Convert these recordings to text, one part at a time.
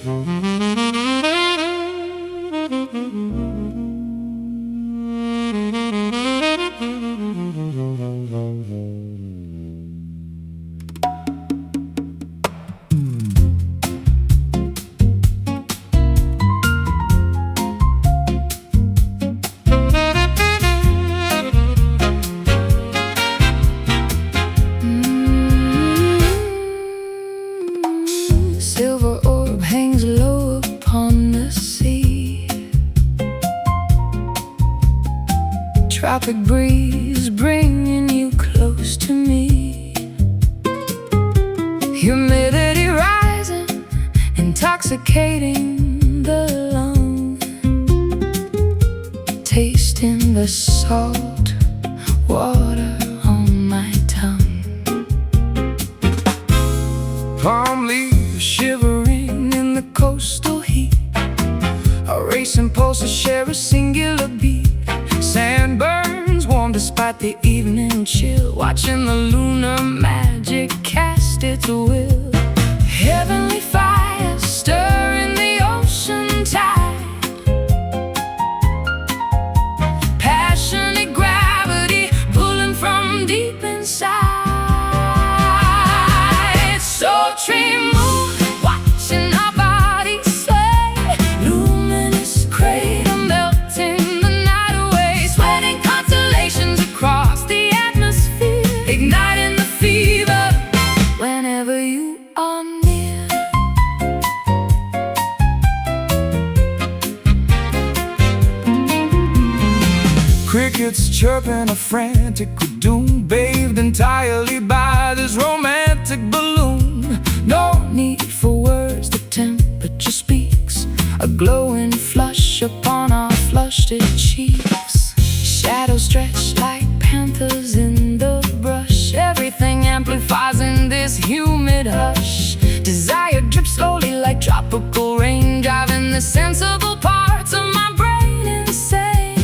Silver orb hangs low upon the sea. Tropic breeze bringing you close to me. Humidity rising, intoxicating the lungs. Tasting the salt water on my tongue. Palm leaves shivering in the coastal heat. A racing pulses share a singular beat. Sand burns warm despite the evening chill. Watching the lunar magic cast its will. Heavenly fire stirring the ocean tide. Passionate gravity pulling from deep inside. Sultry moon watching our bodies sway. Luminous crater melting the night away. Sweating constellations across the atmosphere. Igniting the fever whenever you are near. Crickets chirping a frantic doom, bathed entirely by this romantic balloon. No need for words, the temperature speaks. A glowing flush upon our flushed cheeks. Shadows stretch like panthers in the brush. Everything amplifies in this humid hush. Desire drips slowly like tropical rain, driving the sensible parts of my brain insane.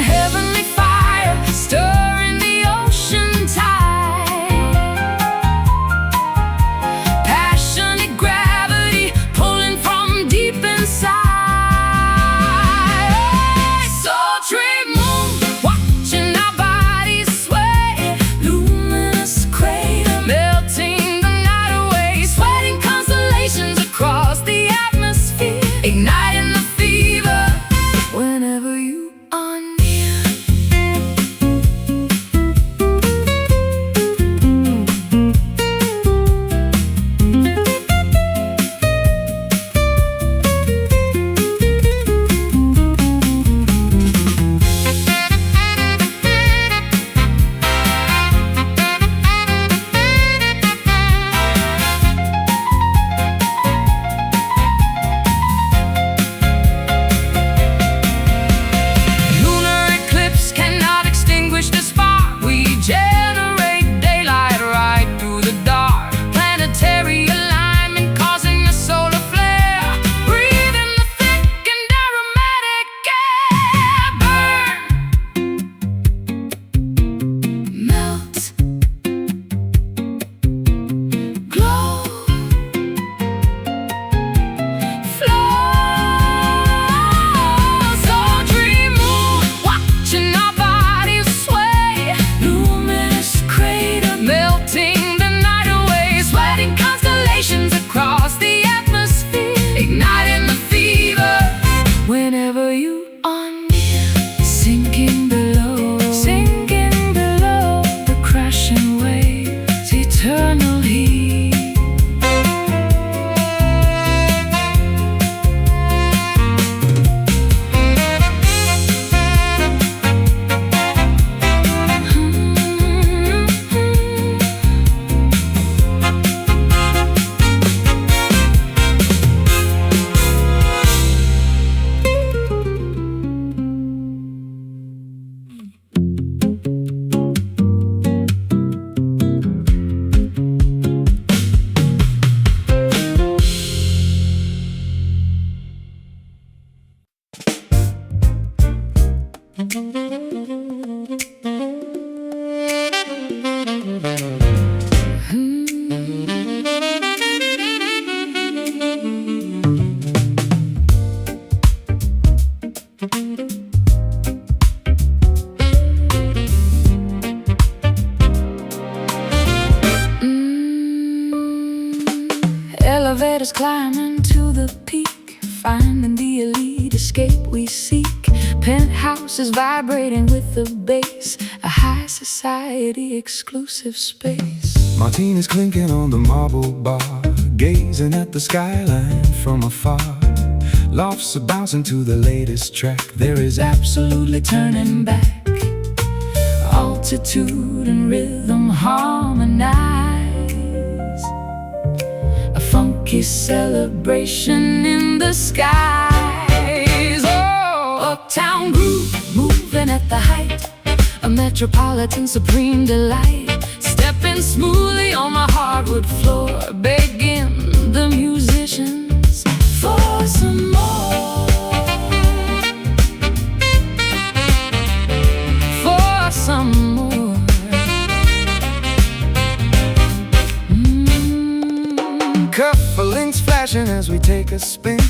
Heavenly fire stirring the ocean tide. Passionate gravity pulling from deep inside. Sultry Elevators climbing to the peak, finding the elite escape we seek. Penthouses vibrating with the bass, a high society exclusive space. Martinis clinking on the marble bar, gazing at the skyline from afar. Lofts are bouncing to the latest track, there is absolutely turning back. Altitude and rhythm harmonize, a funky celebration in the skies. Oh, uptown groove, moving at the height, a metropolitan supreme delight. Stepping smoothly on the hardwood floor, begging the musicians for some more. For some more. Cufflinks flashing as we take a spin,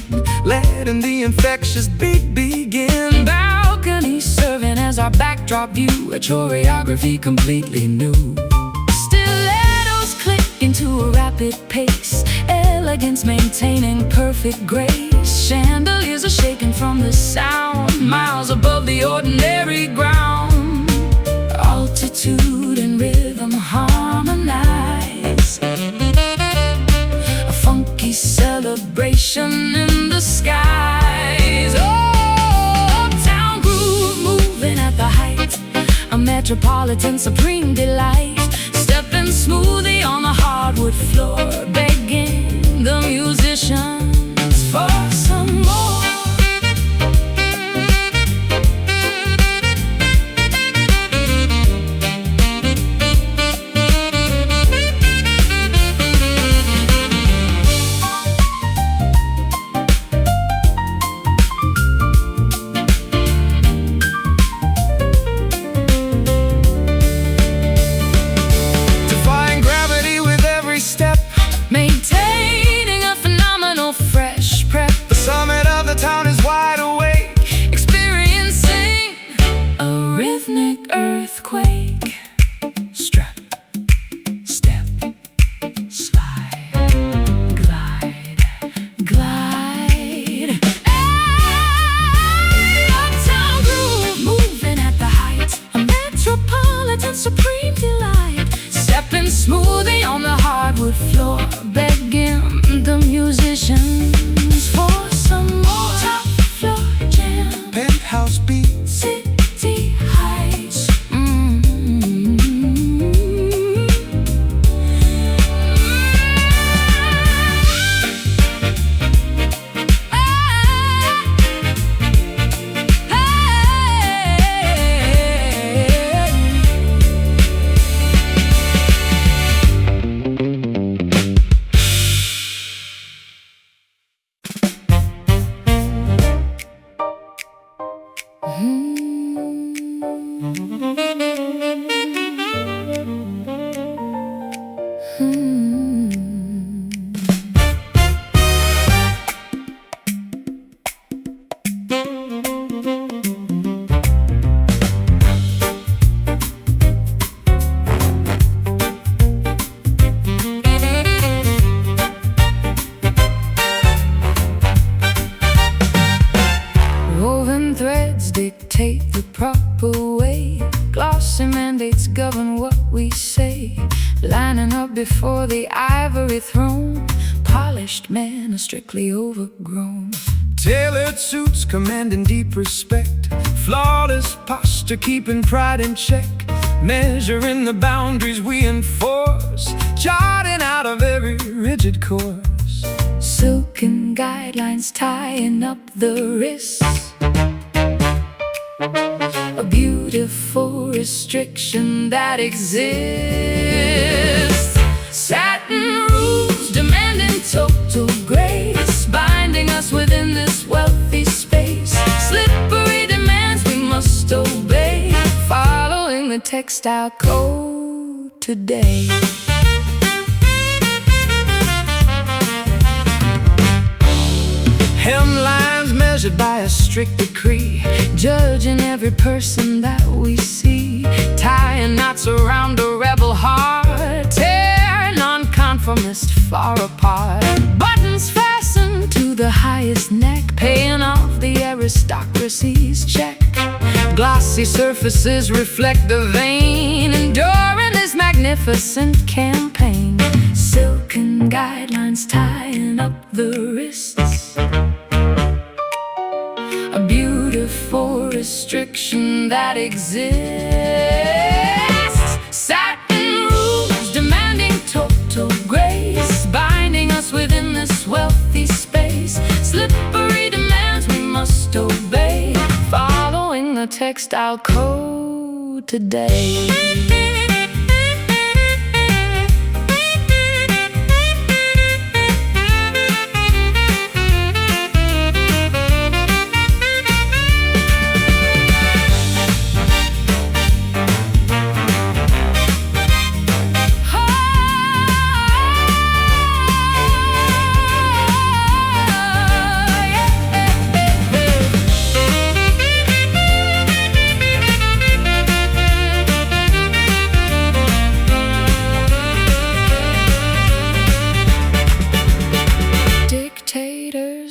letting the infectious beat begin. Balconies serving as our backdrop view, a choreography completely new. Stilettos click into a rapid pace, elegance maintaining perfect grace. Chandeliers are shaking from the sound, miles above the ordinary ground. Altitude and rhythm harmonize, a funky celebration in the skies. Oh, uptown groove, moving at the height, a metropolitan supreme delight. Stepping smoothly on the hardwood floor, begging the musicians for some more. Maintaining a phenomenal fresh prep, the summit of the town is wide awake, experiencing a rhythmic earthquake. Strap, step, slide, glide, glide. Hey, uptown groove, moving at the height, a metropolitan supreme delight. Stepping smoothly on the hardwood floor, begging the musicians for some more. Top floor jam, Penthouse beats, city heights. Woven threads dictate the proper way, glossy mandates govern what we say. Lining up before the ivory throne, polished men are strictly overgrown. Tailored suits commanding deep respect, flawless posture keeping pride in check. Measuring the boundaries we enforce, charting out of every rigid course. Silken guidelines tying up the wrists, a beautiful restriction that exists. Satin rules demanding total grace, binding us within this wealthy space. Slippery demands we must obey, following the textile code today. Hemlines measured by a strict decree, judging every person that we see. Tying knots around a rebel heart, tear nonconformist far apart. to the highest neck, paying off the aristocracy's check. Glossy surfaces reflect the vein, enduring this magnificent campaign. Silken guidelines tying up the wrists, a beautiful restriction that exists. Satin rules demanding total grace, binding us within this wealthy space. Slippery demands we must obey, following the textile code today.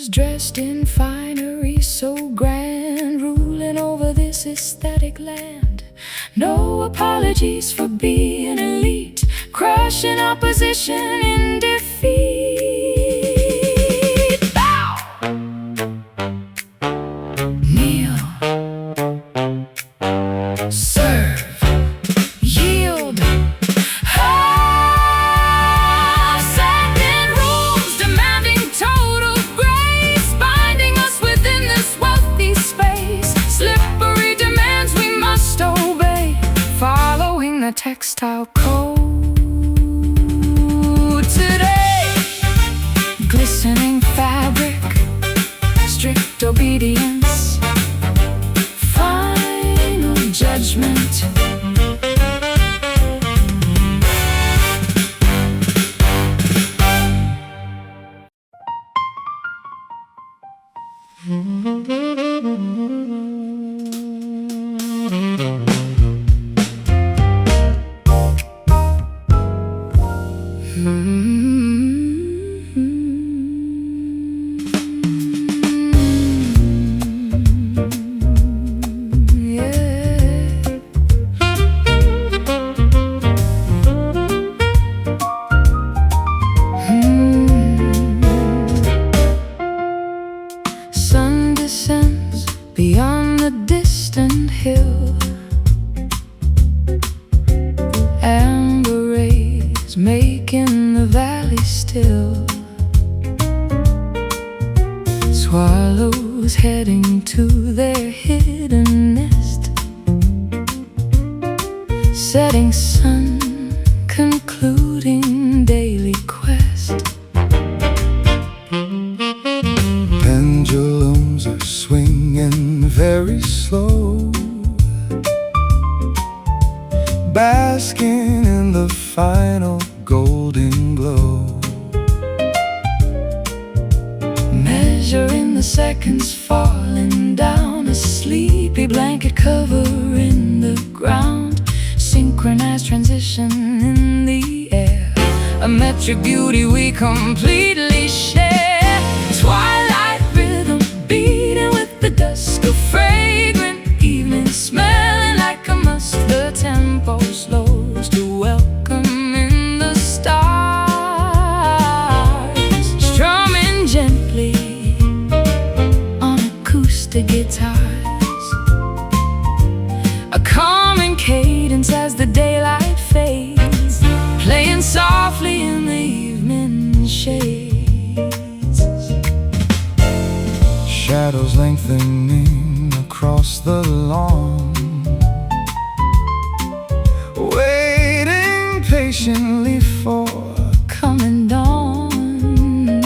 Dressed in finery so grand, ruling over this aesthetic land. No apologies for being elite, crushing opposition in defeat. Bow! Kneel. Serve. Yield. Textile code today. Glistening fabric, strict obedience, final judgment. Sun descends beyond the distant hill, amber rays making the valley still. Swallows heading to their hidden nest, setting sun concluding daily quest. Pendulums are swinging very slow, basking in the final golden glow. Measuring the seconds falling down, a sleepy blanket covering the ground. Synchronized transition in the air, a metric beauty we completely share. Twilight rhythm beating with the dusk, a fragrant evening smelling like a musk. The tempo slows to welcome in the stars, strumming gently on acoustic guitars, a calming cadence as the daylight fades, playing softly in the evening shades. Shadows lengthening across the lawn, waiting patiently for coming dawn.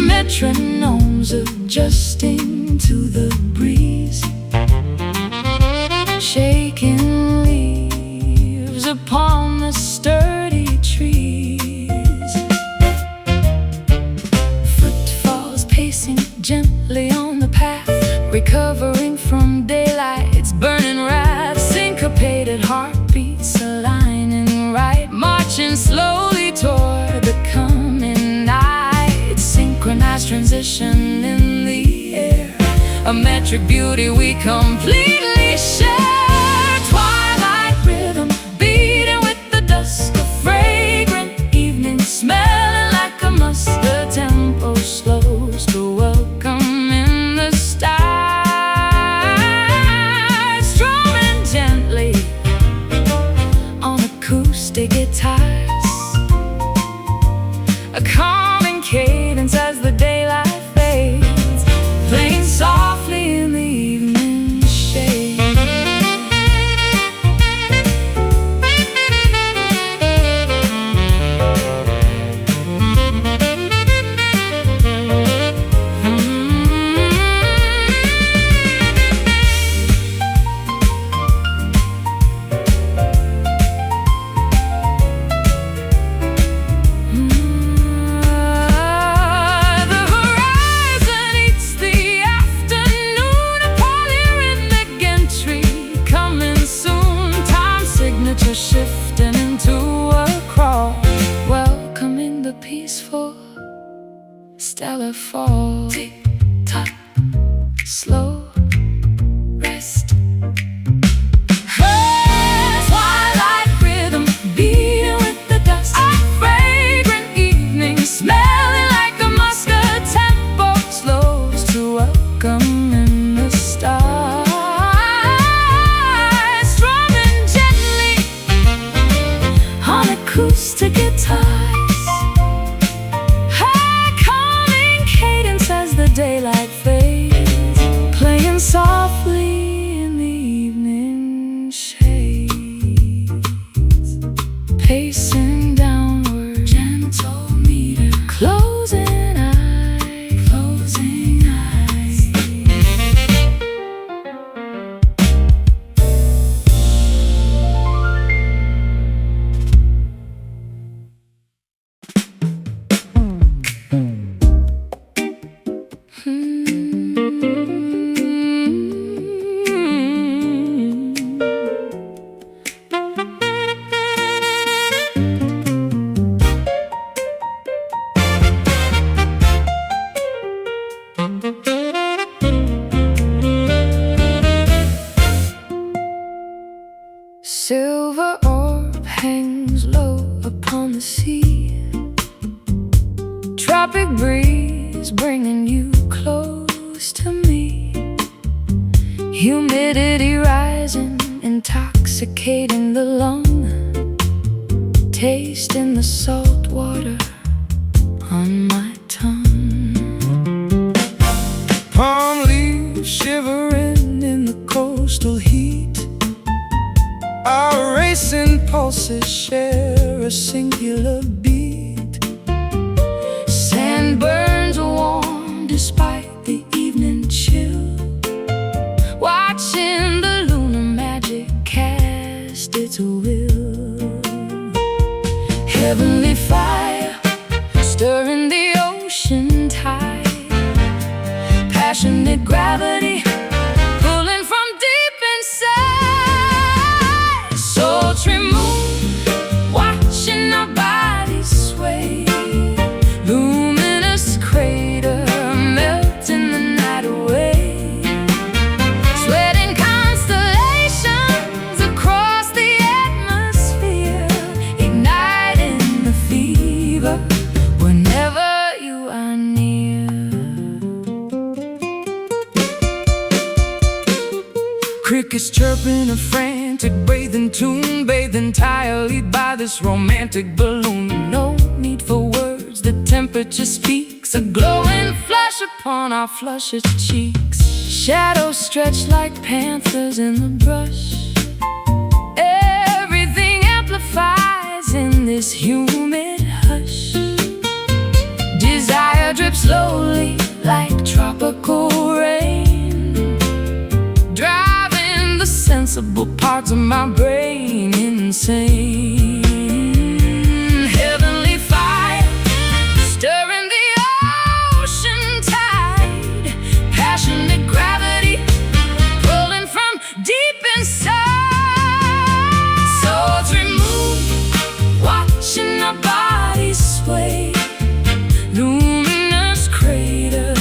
Metronomes adjusting to the breeze, shaking leaves upon the sturdy trees. Footfalls pacing gently on the path, recovering from daylight's burning wrath. Syncopated heartbeats aligning right, marching slowly toward the coming night. position in the air, a metric beauty we completely share. Twilight rhythm beating with the dusk, a fragrant evening smelling like a musk. The tempo slows to welcome in the stars, strumming gently on acoustic guitars, a calming cadence as the daylight fades, playing softly in the evening shade. Shifting into a crawl, welcoming the peaceful stellar fall. Tick tock, slow rest. Twilight rhythm beating with the dusk, a fragrant evening smelling like a musk. A tempo slows to welcome in the stars, acoustic guitars, high calming cadence as the daylight fades, playing softly in the evening shades, pacing downward, gentle meter, closing eyes, closing eyes. Silver orb hangs low upon the sea, tropic breeze bringing you close to me, humidity rising, intoxicating the lung, tasting the salt water on my tongue. Palm leaves shivering in the coastal heat, our racing pulses share a singular beat. Sand burns warm despite the evening chill, watching the lunar magic cast its will. Heavenly fire stirring the ocean tide, passionate gravity pulling from deep inside. Sultry moon watching our bodies sway, luminous crater melting the night away, sweating constellations across the atmosphere, igniting the fever whenever you are near. Crickets chirping a frantic breathing tune, bathed entirely by this romantic balloon. No need for words, the temperature speaks, a glowing flush upon our flushed cheeks. Shadows stretch like panthers in the brush, everything amplifies in this humid hush. Desire drips slowly like tropical rain, driving the sensible parts of my brain insane. Heavenly fire stirring the ocean tide, passionate gravity pulling from deep inside. Sultry moon watching our bodies sway, luminous crater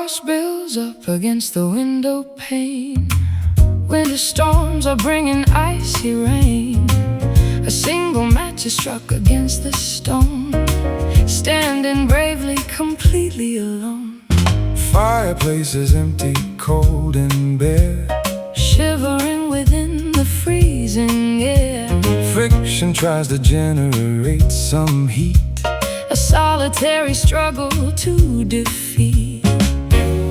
frost builds up against the window pane. Winter storms are bringing icy rain. A single match is struck against the stone, standing bravely, completely alone. Fireplace is empty, cold and bare, Shivering within the freezing air. friction tries to generate some heat, A solitary struggle to defeat.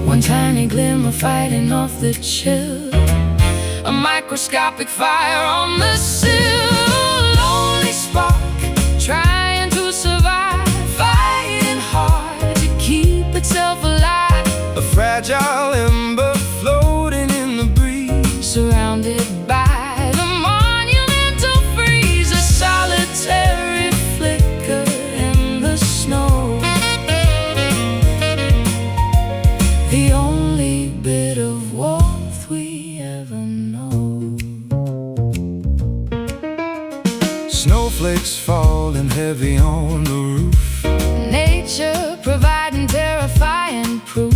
One tiny glimmer fighting off the chill. A microscopic fire on the sill. Lonely spark trying to survive, fighting hard to keep itself alive. a fragile ember floating in the breeze, Surrounded by the monumental freeze. A solitary flicker in the snow. The only bit of warmth we ever know. snowflakes falling heavy on the roof, Nature providing terrifying proof.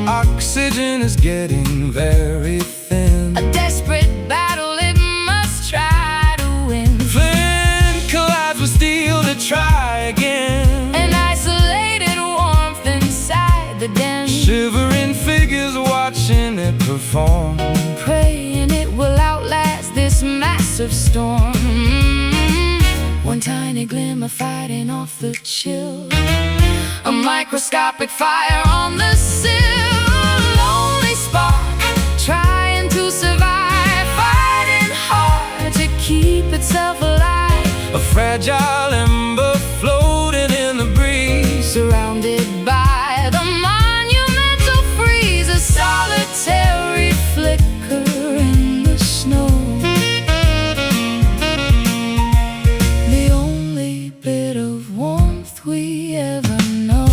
oxygen is getting very thin. A desperate battle it must try to win. Flint collides with steel to try again. An isolated warmth inside the den, Shivering figures watching it perform, praying it will outlast this massive storm. One tiny glimmer fighting off the chill. A microscopic fire on the sill. Lonely spark trying to survive, fighting hard to keep itself alive. a fragile ember floating in the breeze, Surrounded by the monumental freeze. A solitary flicker in the snow. The only bit of warmth we ever know.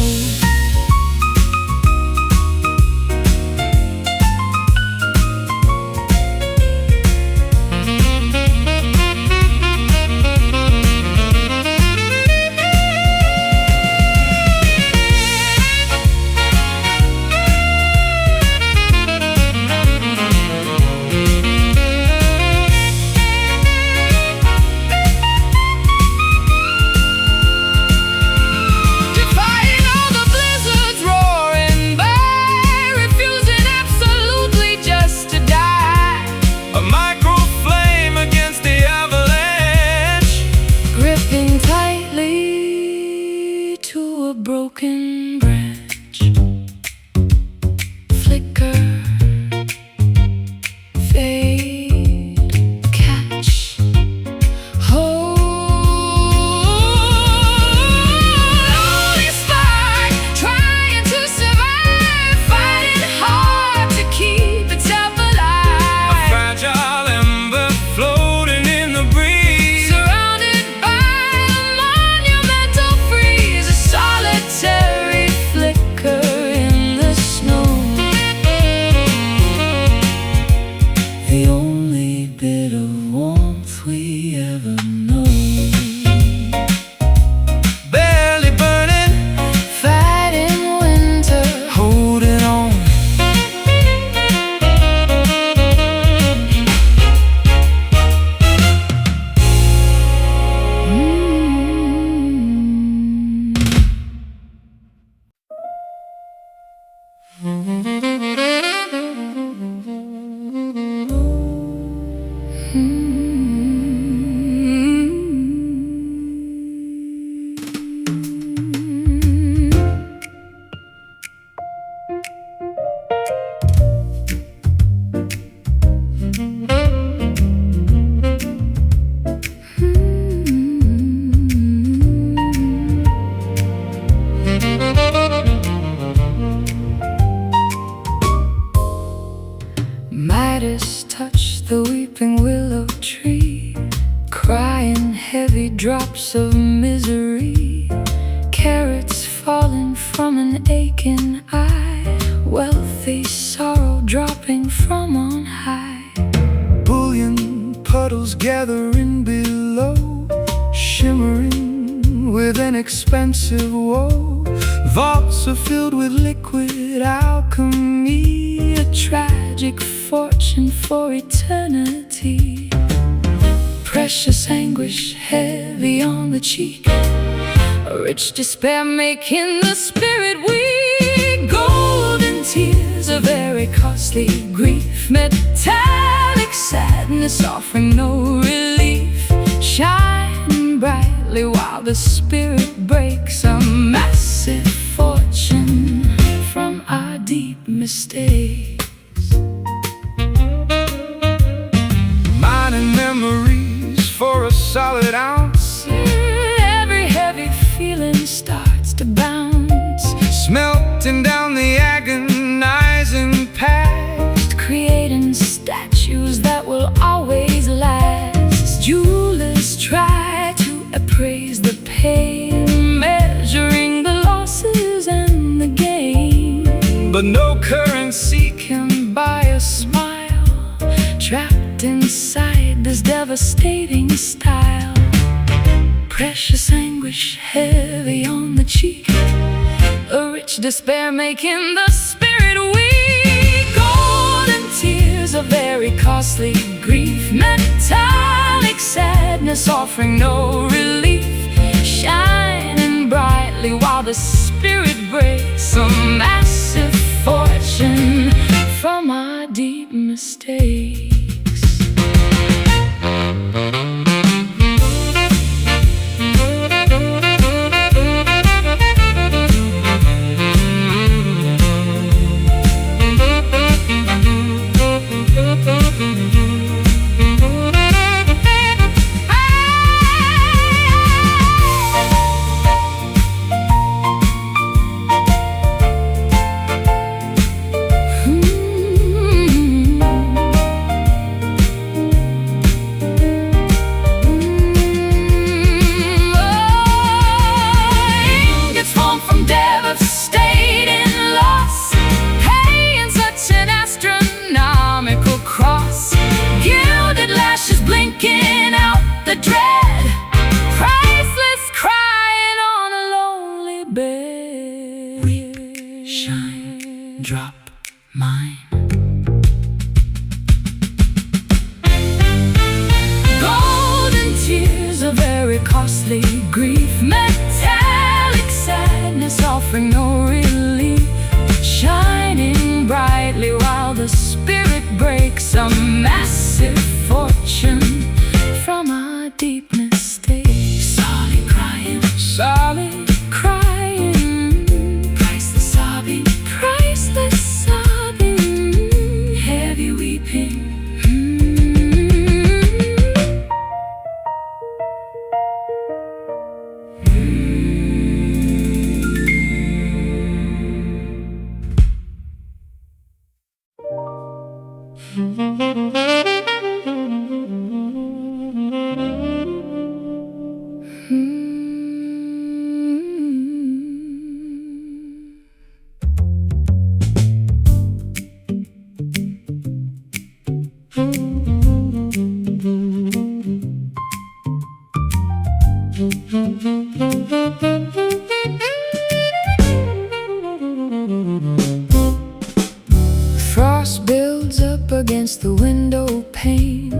Defying all the blizzards roaring by, refusing absolutely just to die. a micro flame against the avalanche, Gripping tightly to a broken branch. Flicker, fade, catch, hold. Lonely spark trying to survive, fighting hard to keep itself a alive. fragile ember floating in the breeze, Surrounded by the monumental freeze. A solitary flicker in the snow. The only bit of warmth we ever know. barely burning, Fighting winter, holding on. Midas touched the weeping willow tree, crying heavy drops of misery. Carrots falling from an aching eye, wealthy sorrow dropping from on high. Bullion puddles gathering below, shimmering with an expensive woe. Vaults are filled with liquid alchemy, a tragic fortune for eternity. Precious anguish heavy on the cheek, a rich despair making the spirit weak. Golden tears, a very costly grief, metallic sadness offering no relief. Shining brightly while the spirit breaks, a massive fortune from our deep mistakes. Mining memories for a solid ounce, every heavy feeling starts to bounce, smelting down the agonizing past, creating statues that will always last. Jewelers try to appraise the pain, measuring the losses and the gain, but no currency can buy a smile, trapped inside this devastating style. Precious anguish heavy on the cheek, a rich despair making the spirit weak. Golden tears, a very costly grief, metallic sadness offering no relief. Shining brightly while the spirit breaks, a massive fortune from our deep mistakes. Drop mine. Golden tears, a very costly grief, metallic sadness offering no relief. Shining brightly while the spirit breaks, a massive fortune from our deep mistakes. Solid crying, solid crying, priceless sobbing, priceless sobbing, heavy weeping. Frost builds up against the window pane,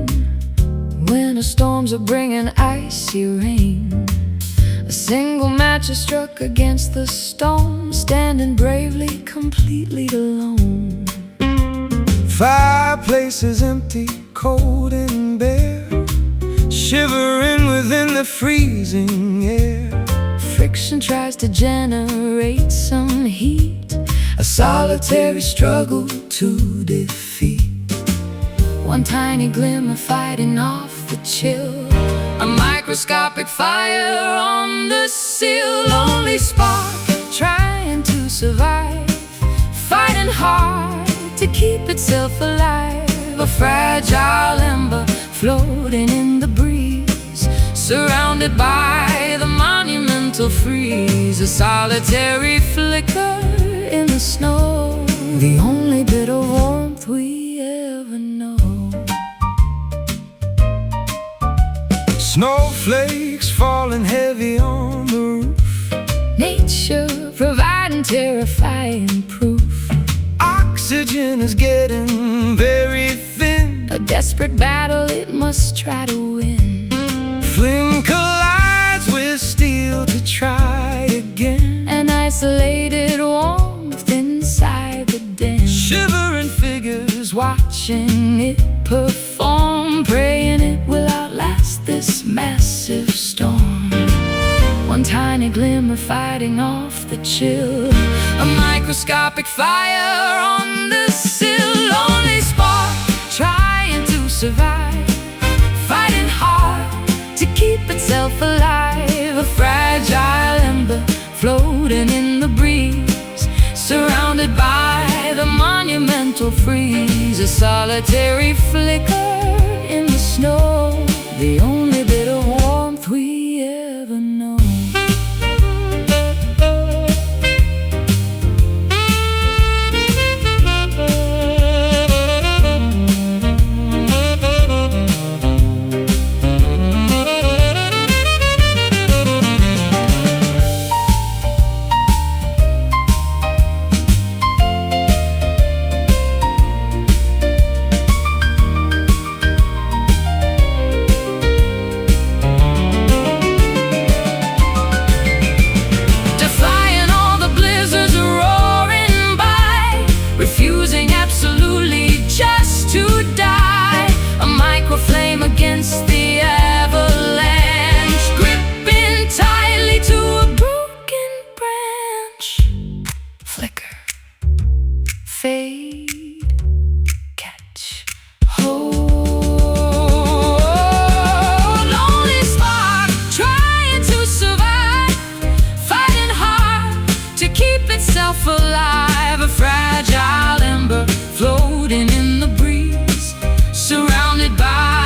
winter storms are bringing icy rain. A single match is struck against the stone, standing bravely, completely alone. Fireplace is empty, cold and bare, shivering within the freezing air. Friction tries to generate some heat, a solitary struggle to defeat. One tiny glimmer fighting off the chill, a microscopic fire on the sill. Lonely spark trying to survive, fighting hard to keep itself alive. A fragile ember floating in the breeze, surrounded by the monumental freeze. A solitary flicker in the snow, the only bit of warmth we ever know. Snowflakes falling heavy on the roof, Nature provided and terrifying proof. Oxygen is getting very thin, a desperate battle it must try to win. Flint collides with steel to try again. An isolated warmth inside the den, Shivering figures watching it perform, praying it will outlast this massive storm. One tiny glimmer fighting off the chill, a microscopic fire on the sill. Only spark trying to survive, fighting hard to keep itself alive. A fragile ember floating in the breeze, surrounded by the monumental freeze. A solitary flicker in the snow, the only bit of warmth we ever know. Against the avalanche, gripping tightly to a broken branch. Flicker, fade, catch, hold. Lonely spark trying to survive, fighting hard to keep itself alive. A fragile ember floating in the breeze, surrounded by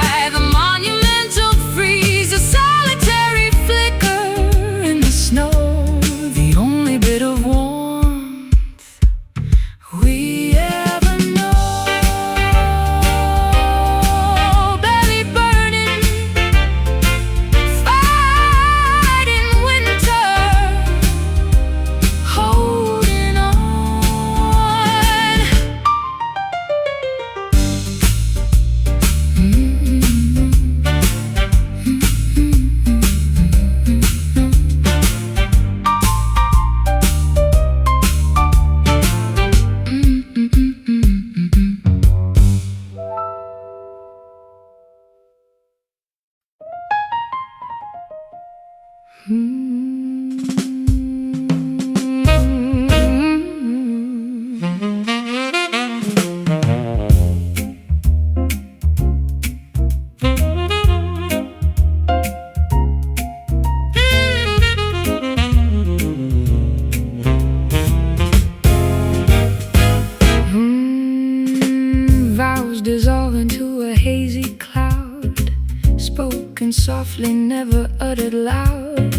vows dissolve into a hazy cloud, spoken softly, never uttered loud.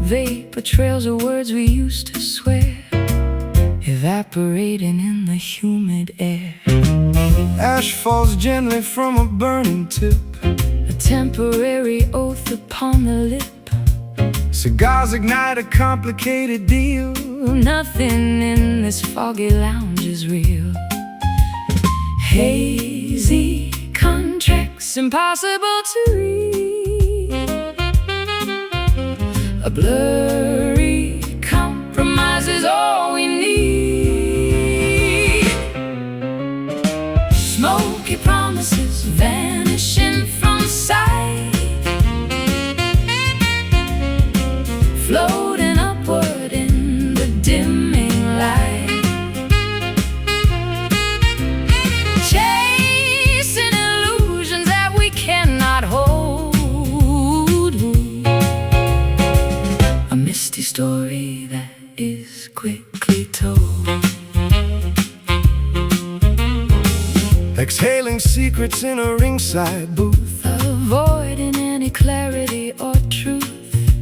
Vapor trails of words we used to swear, evaporating in the humid air. Ash falls gently from a burning tip, a temporary oath upon the lip. Cigars ignite a complicated deal. Nothing in this foggy lounge is real. Hazy contracts impossible to read, a blurry compromise is all we need. Smoky promises vanishing from sight, floating upward in the dimming light, chasing illusions that we cannot hold. A misty story that is quickly told. Exhaling secrets in a ringside booth, avoiding any clarity or truth.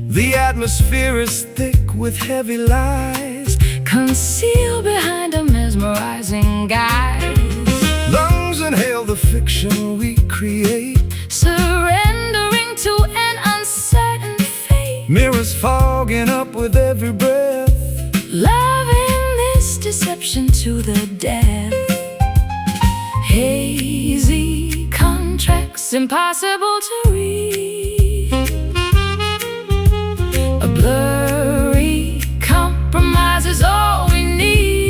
The atmosphere is thick with heavy lies, concealed behind a mesmerizing guise. Lungs inhale the fiction we create, surrendering to an uncertain fate. mirrors fogging up with every breath, Love description to the death. Hazy contracts, impossible to read. A blurry compromise is all we need.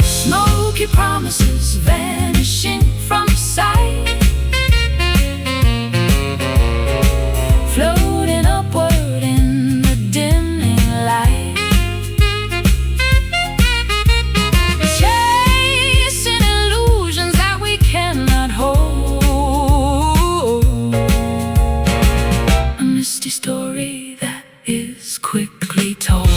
Smoky promises vanishing from sight, floating upward in the dimming light, chasing illusions that we cannot hold. A misty story that is quickly told.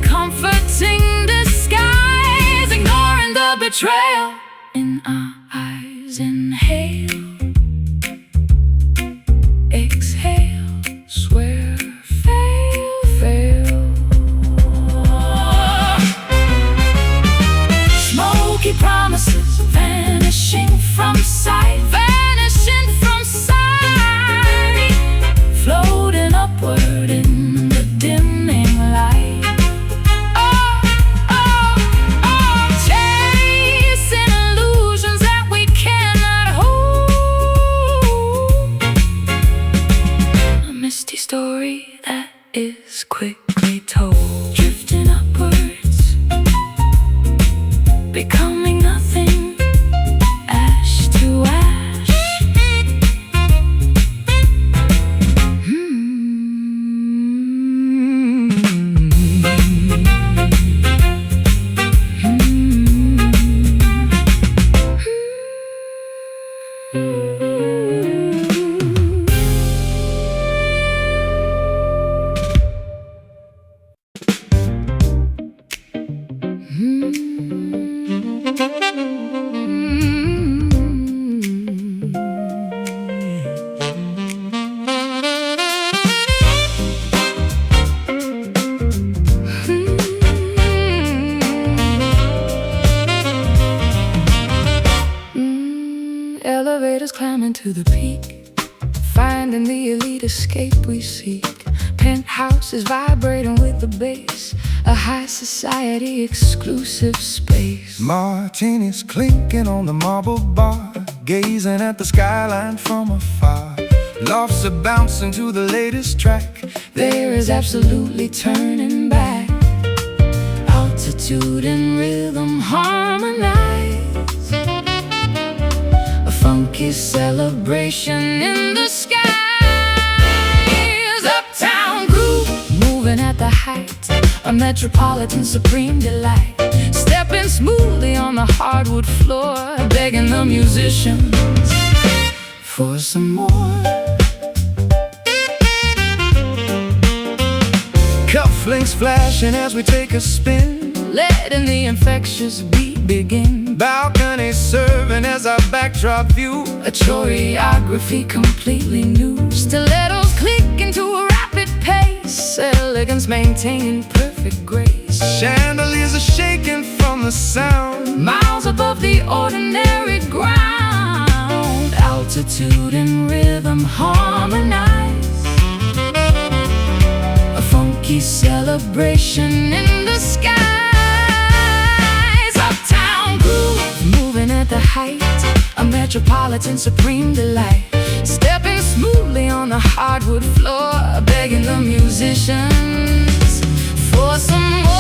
Comforting disguise, ignoring the betrayal in our eyes. Inhale, exhale, swear, fail, fail. Smoky promises vanishing from sight, vanishing from sight, floating upward in the dimming light. Story that is quickly told. Drifting upwards, becoming nothing, ash to ash. Elevators climbing to the peak, finding the elite escape we seek. Penthouses vibrating with the bass, a high society exclusive space. Martinis clinking on the marble bar, gazing at the skyline from afar. Lofts are bouncing to the latest track, there is absolutely turning back. Altitude and rhythm harmonize, a funky celebration in the skies. Uptown groove, moving at the height, a metropolitan supreme delight. Stepping smoothly on the hardwood floor, begging the musicians for some more. Cufflinks flashing as we take a spin, letting the infectious beat begin. Balcony serving as our backdrop view, a choreography completely new. Stilettos clicking to a rapid pace, elegance maintaining perfect grace. Chandeliers are shaking from the sound, miles above the ordinary ground. Altitude and rhythm harmonize, a funky celebration in the skies. Uptown groove, moving at the height, a metropolitan supreme delight. Stepping smoothly on the hardwood floor, begging the musicians for some more.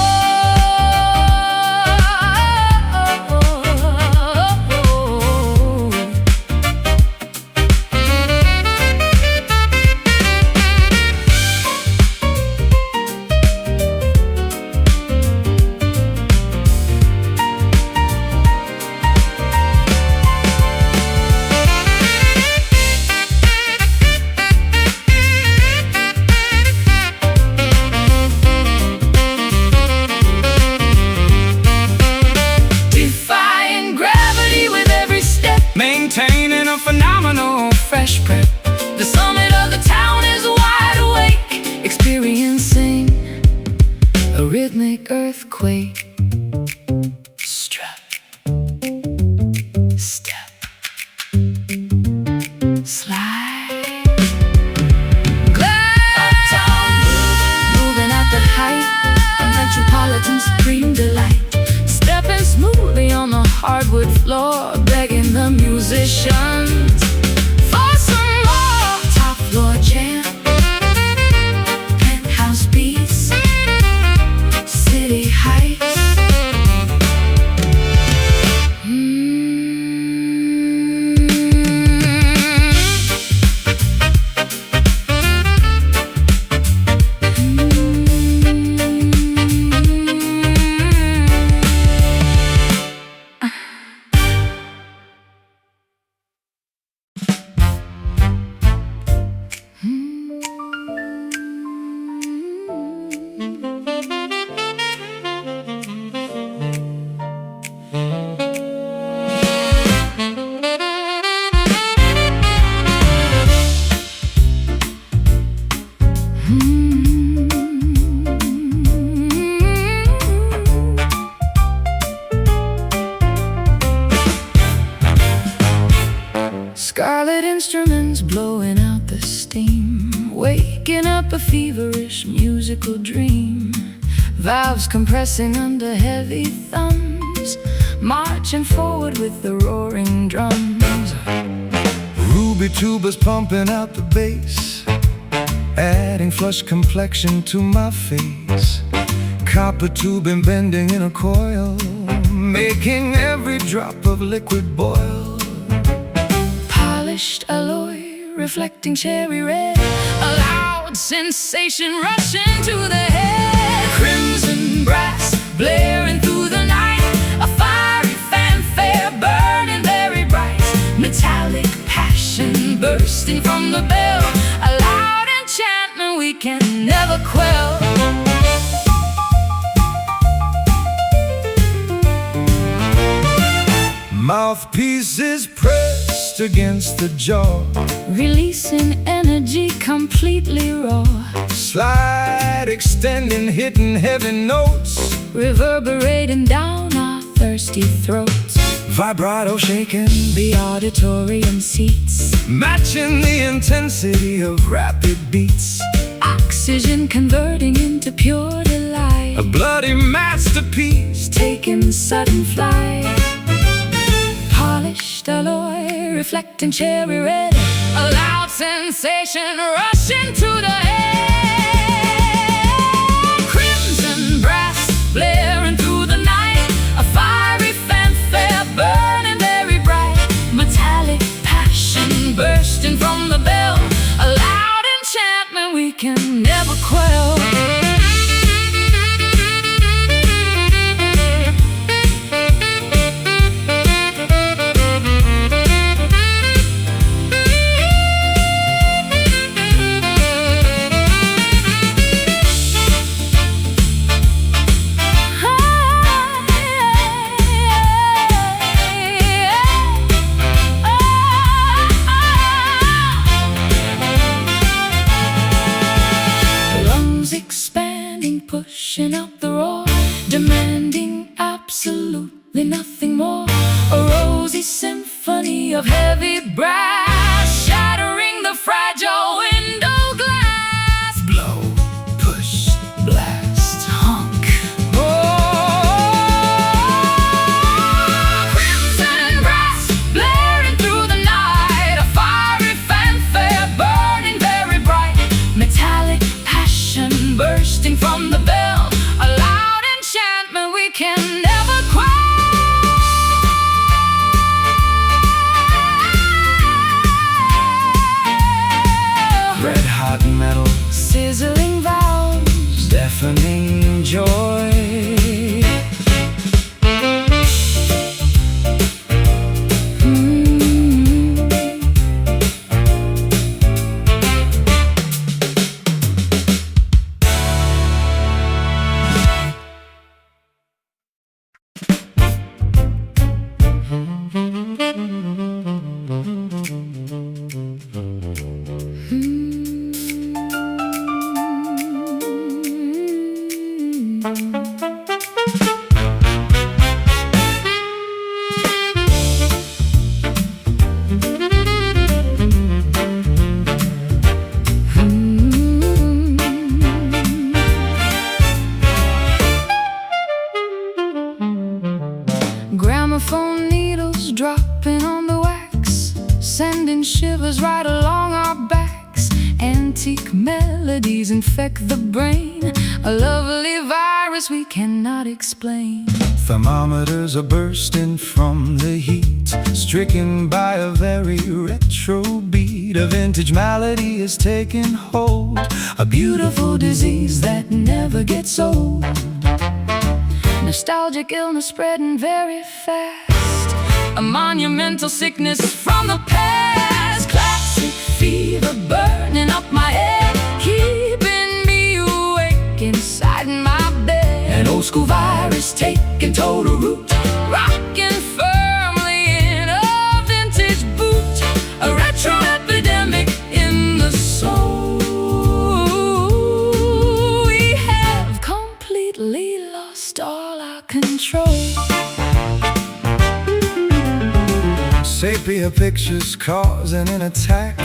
a rhythmic earthquake. Strut, step, slide, glide. Uptown, moving at the height of metropolitan supreme delight. Stepping smoothly on the hardwood floor, begging the musicians for some more. Top floor jam, penthouse beats, city heights. Scarlet instruments blowing out the steam, waking up a feverish musical dream. Valves compressing under heavy thumbs, marching forward with the roaring drums. Ruby tubas pumping out the bass, adding flush complexion to my face. Copper tubing bending in a coil, making every drop of liquid boil. Polished alloy, reflecting cherry red, a loud sensation rushing to the head. Crimson brass blaring through the night, a fiery fanfare burning very bright. Metallic passion bursting from the bell, a loud enchantment we can never quell. Mouthpieces pressed against the jaw, releasing energy completely raw. slide extending, hitting heavy notes, Reverberating down our thirsty throats. vibrato shaking, The auditorium seats, matching the intensity of rapid beats. oxygen converting into pure delight. A bloody masterpiece, Taking sudden flight. Polished alloy, reflecting cherry red, a loud sensation rushing to the head. Crimson brass blaring through the night, a fiery fanfare burning very bright. Metallic passion bursting from the bell, a loud enchantment we can never quell. Expanding, pushing out the roar, demanding absolutely nothing more. A rosy symphony of heavy brass, shattering the fragile window glass. blow, push, blast. Honk. Oh, crimson brass blaring through the night, a fiery fanfare burning very bright. Metallic passion bursting from the bell, a loud enchantment we can never quell. Red hot metal, Sizzling valves, deafening joy. shivers right along our backs. Antique melodies infect the brain, a lovely virus we cannot explain. Thermometers are bursting from the heat, stricken by a very retro beat. A vintage malady is taking hold, a beautiful disease that never gets old. Nostalgic illness spreading very fast, a monumental sickness from the past. Classic fever burning up my head, keeping me awake inside my bed. An old school virus taking total root, rocking firmly in a vintage boot, a retro epidemic in the soul. We have completely lost all our control. Sepia pictures causing an attack.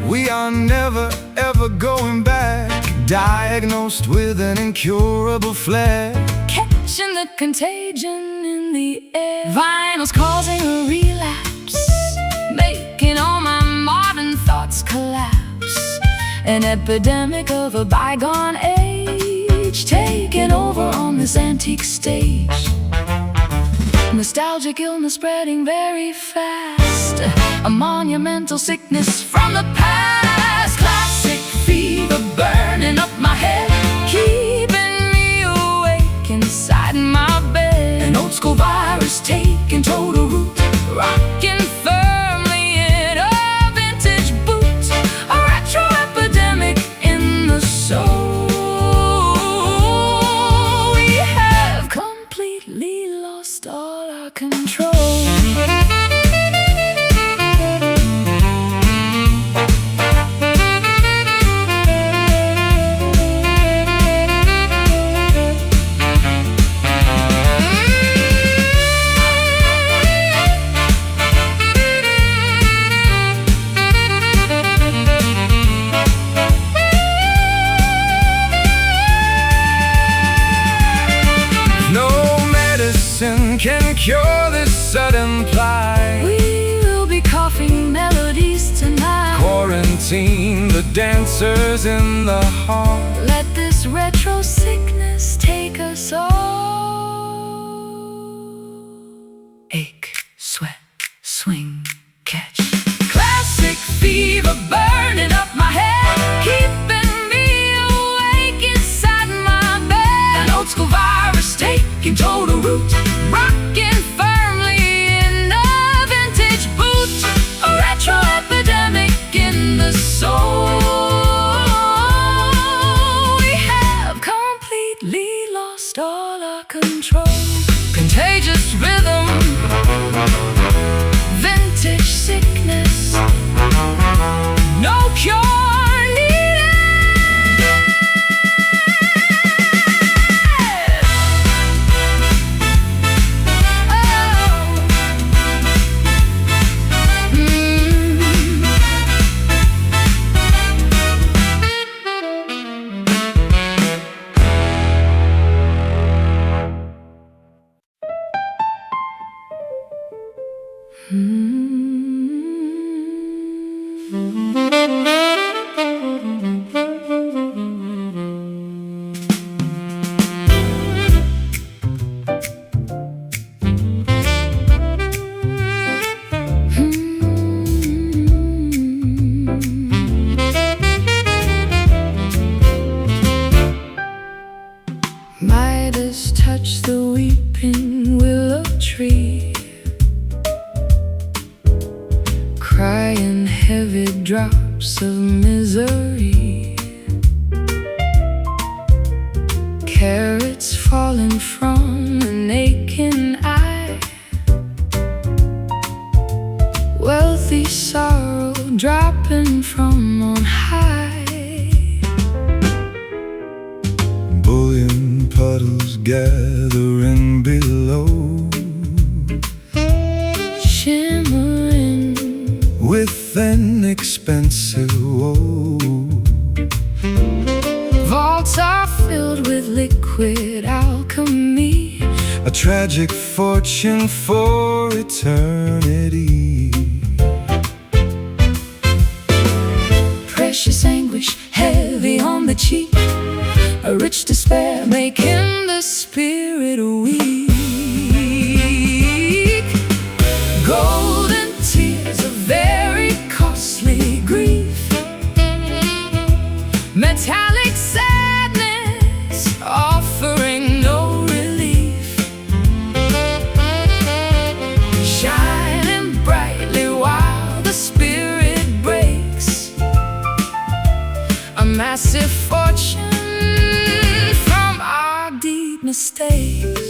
We are never ever going back, diagnosed with an incurable flare, catching the contagion in the air. Vinyl's causing a relapse, making all my modern thoughts collapse. An epidemic of a bygone age, taking over on this antique stage. Nostalgic illness spreading very fast, a monumental sickness from the past. Classic fever burning up my head, keeping me awake inside my bed. An old school virus taking total root, rocking firmly in a vintage boot, a retro epidemic in the soul. We have completely lost all our control. can cure this sudden plight. We will be coughing melodies tonight. Quarantine the dancers in the hall. Let this retro sickness take us all. Ache, sweat, swing, catch. Classic fever burning up my head, keeping me awake inside my bed. An old school virus taking total root, rocking firmly in a vintage boot. A retro epidemic in the soul. We have completely lost all our control. Contagious rhythm, vintage sickness, no cure needed. Oh. Midas touched the weeping willow tree, crying heavy drops of misery. Carrots falling from an aching eye, wealthy sorrow dropping from on high. Bullion puddles gathering below, shimmering with an expensive woe. Vaults are filled with liquid alchemy, A tragic fortune for eternity. cheek, a rich despair making the spirit weak. Golden tears of very costly grief, metallic sadness offering no relief, shining brightly while the spirit breaks a massive fortune from our deep mistakes.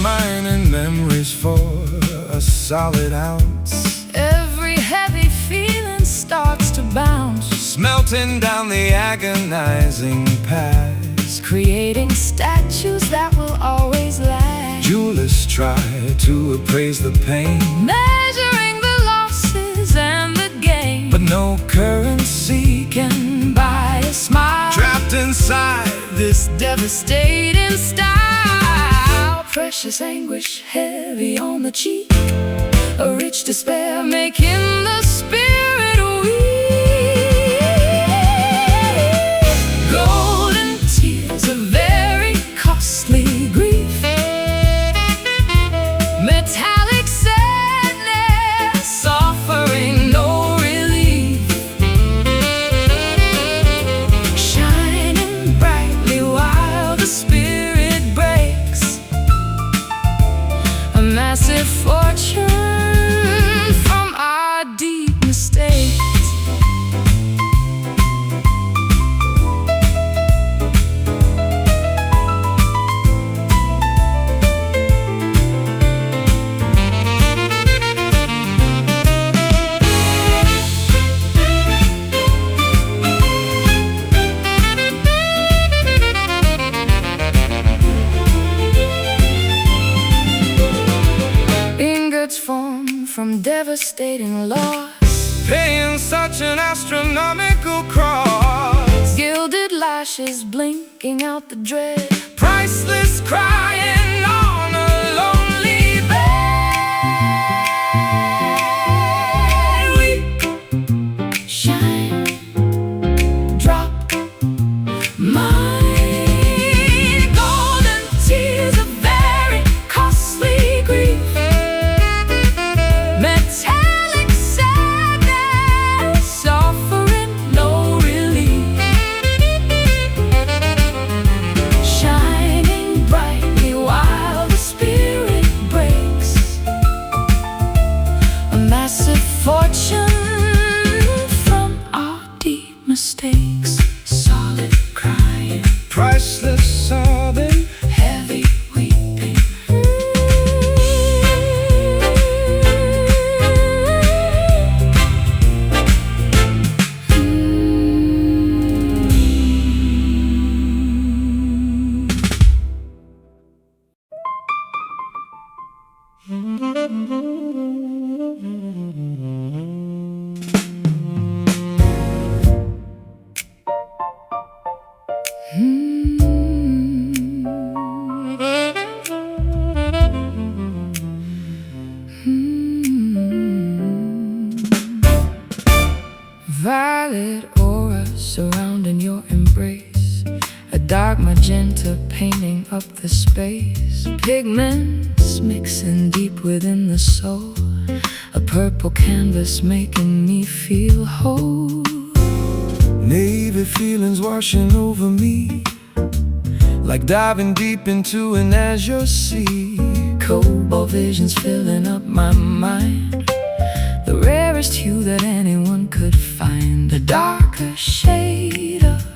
Mining memories for a solid ounce, Every heavy feeling starts to bounce, smelting down the agonizing past. creating statues that will always last. Jewelers try to appraise the pain, Measuring the losses and the gain, but no currency can buy a smile. trapped inside this Devastating style, precious anguish heavy on the cheek, a rich despair making the spirit weak. Golden tears of very costly grief, metallic sadness offering no relief, shining brightly while the spirit breaks a massive fortune from our deep mistakes. Ingots formed from devastating loss, paying such an astronomical cross. gilded lashes blinking out the dread, Priceless crying on a lonely bed. weep, shine, drop, mine. Golden tears of very costly grief, metallic sadness offering no relief, shining brightly while the spirit breaks a massive fortune from our deep mistakes. Solid crying, Priceless sobbing, heavy weeping. Violet aura surrounding your embrace, a dark magenta painting up the space, pigments mixing deep within the soul, a purple canvas making me feel whole. navy feelings washing over me, like diving deep into an azure sea. Cobalt visions filling up my mind, the rarest hue that anyone could find, a darker shade of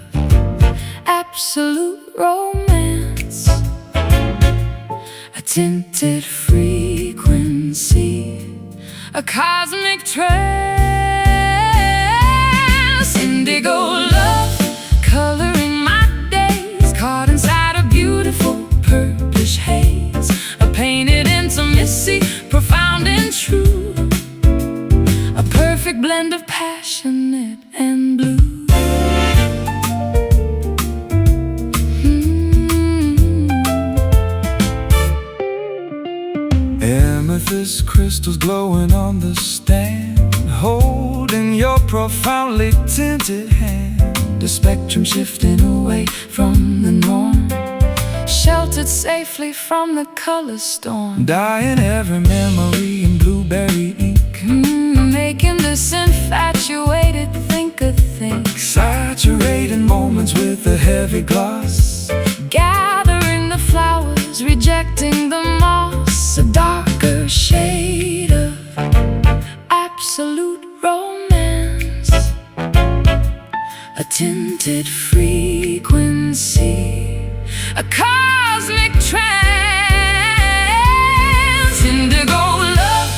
absolute romance, a tinted frequency, a cosmic trance, indigo love coloring my days, caught inside a beautiful purplish haze, a painted intimacy profound and true, a perfect blend of passionate and blue. Amethyst crystals glowing on the stand, holding your profoundly tinted hand, the spectrum shifting away from the norm, sheltered safely from the color storm, dyeing every memory in blueberry ink, making this infatuated thinker think, saturating moments with a heavy gloss, gathering the flowers, rejecting the moss, a darker shade of absolute romance, a tinted frequency, a cosmic trance, indigo love,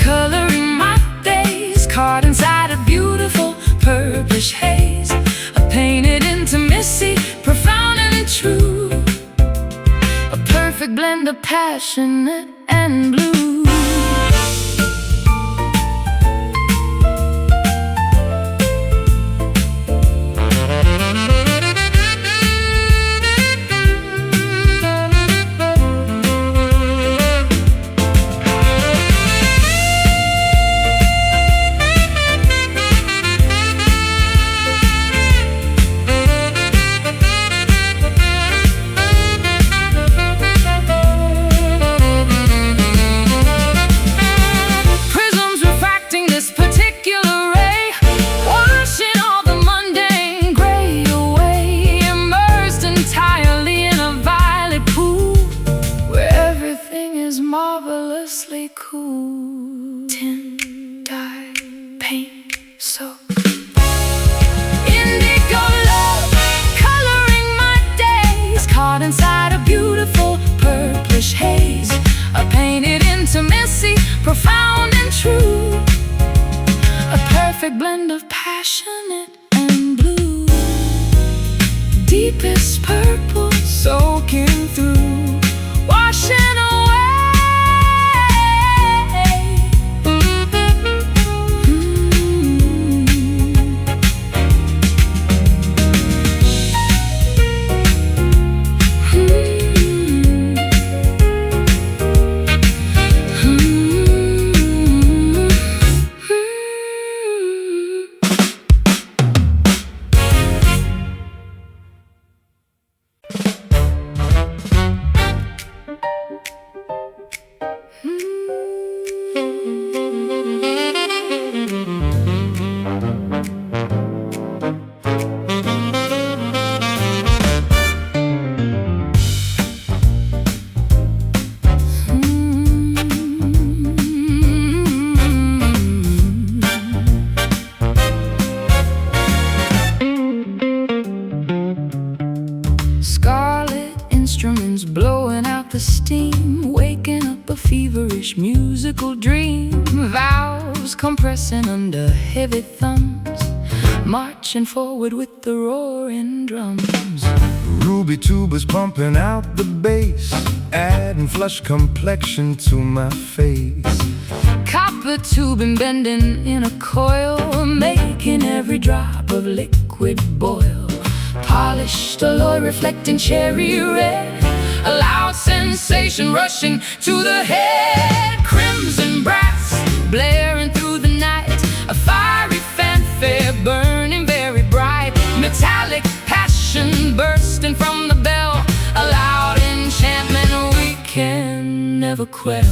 coloring my days, caught inside a beautiful purplish haze, a painted intimacy, profound and true, a perfect blend of passionate and blue. Marvelously cool, tin, dye, paint, soap, indigo love, coloring my days, caught inside a beautiful purplish haze, a painted intimacy, profound and true, a perfect blend of passionate and blue, deepest purple soaking through, washing away. Instruments blowing out the steam, waking up a feverish musical dream, valves compressing under heavy thumbs, marching forward with the roaring drums, ruby tubas pumping out the bass, adding flush complexion to my face, copper tubing bending in a coil, making every drop of liquid boil, polished alloy reflecting cherry red, a loud sensation rushing to the head, crimson brass blaring through the night, a fiery fanfare burning very bright, metallic passion bursting from the bell, a loud enchantment we can never quell.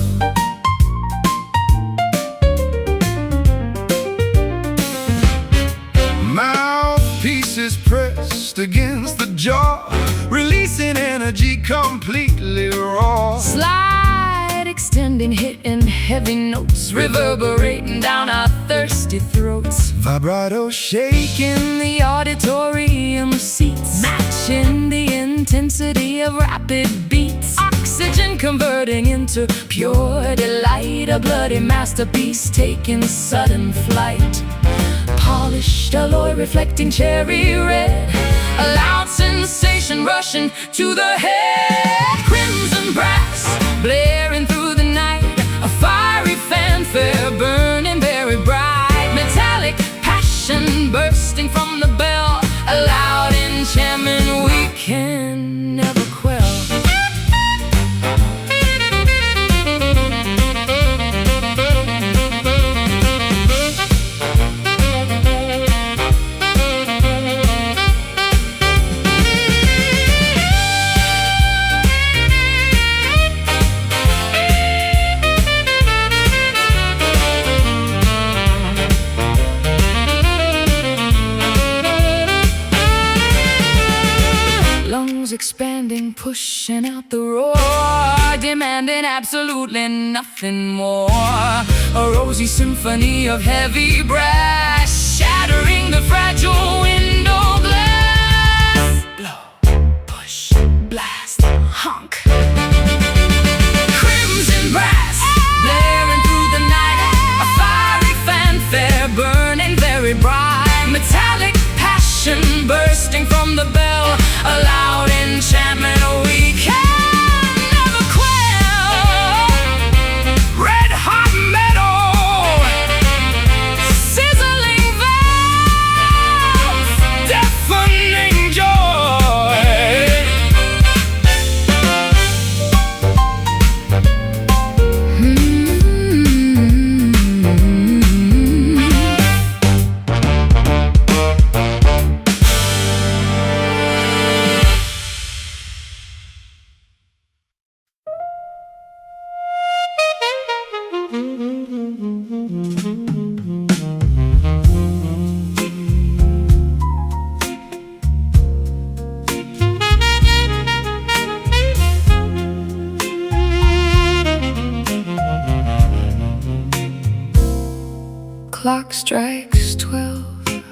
Mouthpieces pressed against the jaw, releasing energy completely raw. Slide extending, hitting heavy notes, reverberating down our thirsty throats. Vibrato shaking The auditorium seats, matching the intensity of rapid beats. Oxygen converting into pure delight, a bloody masterpiece taking sudden flight. Polished alloy reflecting cherry red, a loud sensation rushing to the head, crimson brass blaring through the night, a fiery fanfare burning very bright, metallic passion bursting from the bell, a loud enchantment we can never quell. lungs expanding, pushing out the roar, demanding absolutely nothing more. A rosy symphony of heavy brass, shattering the fragile window glass. Blow, push, blast, honk. Crimson brass, blaring through the night, a fiery fanfare burning very bright. Metallic passion bursting from the bell, a loud enchantment we can never quell. Red hot metal, sizzling valves, deafening joy. Clock strikes 12,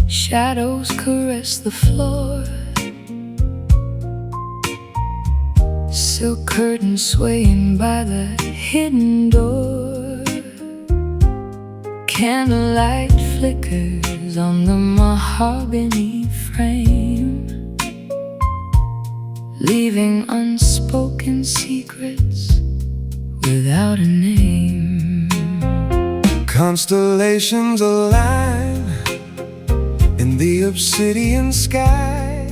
shadows caress the floor. Silk curtains swaying by the hidden door. Candlelight flickers on the mahogany frame, leaving unspoken secrets without a name. Constellations align in the obsidian sky.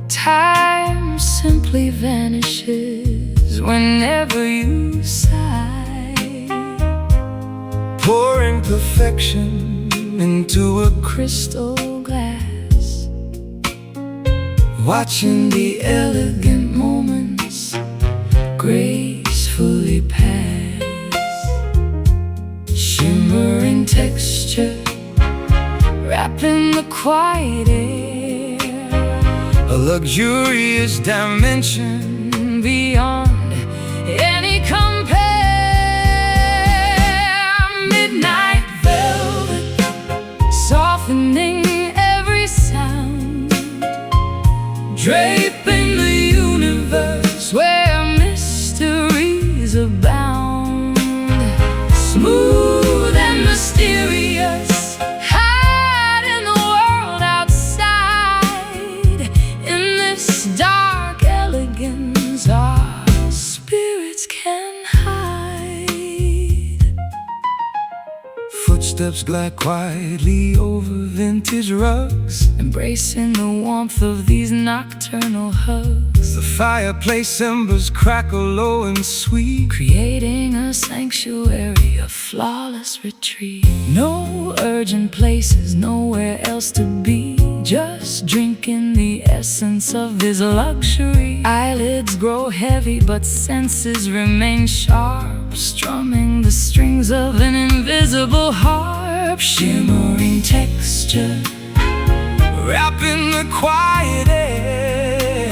Time simply vanishes whenever you sigh, Pouring perfection into a crystal glass, watching the elegant moments gracefully pass. Shimmering texture wrapping the quiet air, a luxurious dimension beyond any compare. Midnight velvet, softening every sound, draping the universe where mysteries abound. Smooth and mysterious, hide in the world outside. In this dark elegance, our spirits can hide. Footsteps glide quietly over vintage rugs, Embracing the warmth of these nocturnal hugs. the fireplace embers crackle low and sweet, Creating a sanctuary, a flawless retreat. No urgent places, nowhere else to be, just drinking the essence of this luxury. Eyelids grow heavy but senses remain sharp, strumming the strings of an invisible harp. Shimmering texture wrapping the quiet air,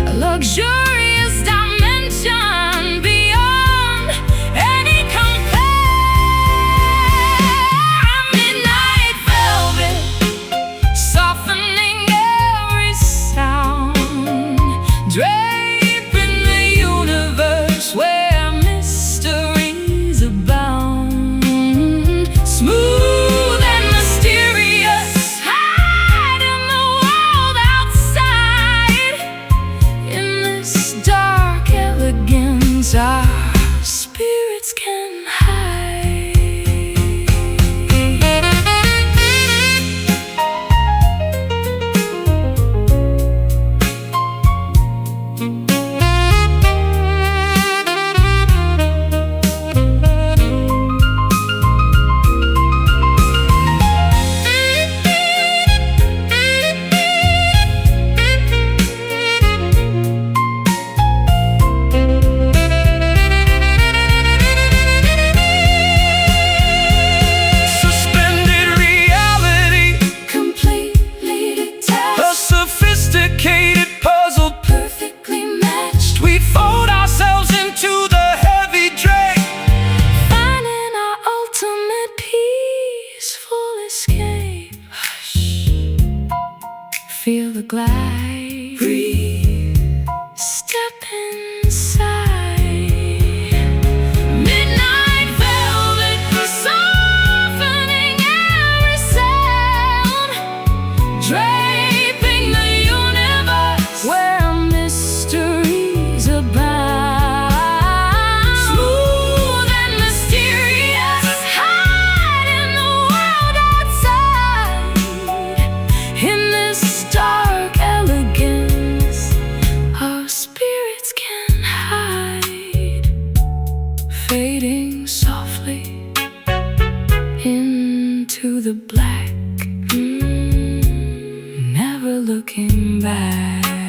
a luxurious dimension beyond any compare. Midnight velvet, softening every sound, draping the universe where mysteries abound. Smooth and mysterious, hide in the world feel the glide. Breathe. Step inside. Midnight velvet, softening every sound, draping the universe where mysteries abound. Smooth and mysterious, hide in the world outside. In this dark elegance, our spirits can hide, fading softly into the black, never looking back.